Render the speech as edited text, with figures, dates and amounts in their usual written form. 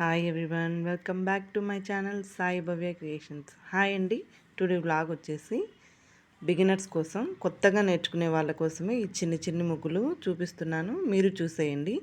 Hi everyone, welcome back to my channel Sai Bhavya creations. Hi అండి. Today vlog వచ్చేసి beginners కోసం, కొత్తగా నేర్చుకునే వాళ్ళ కోసమే ఈ చిన్ని చిన్ని ముగ్గులు చూపిస్తున్నాను. మీరు చూసేయండి.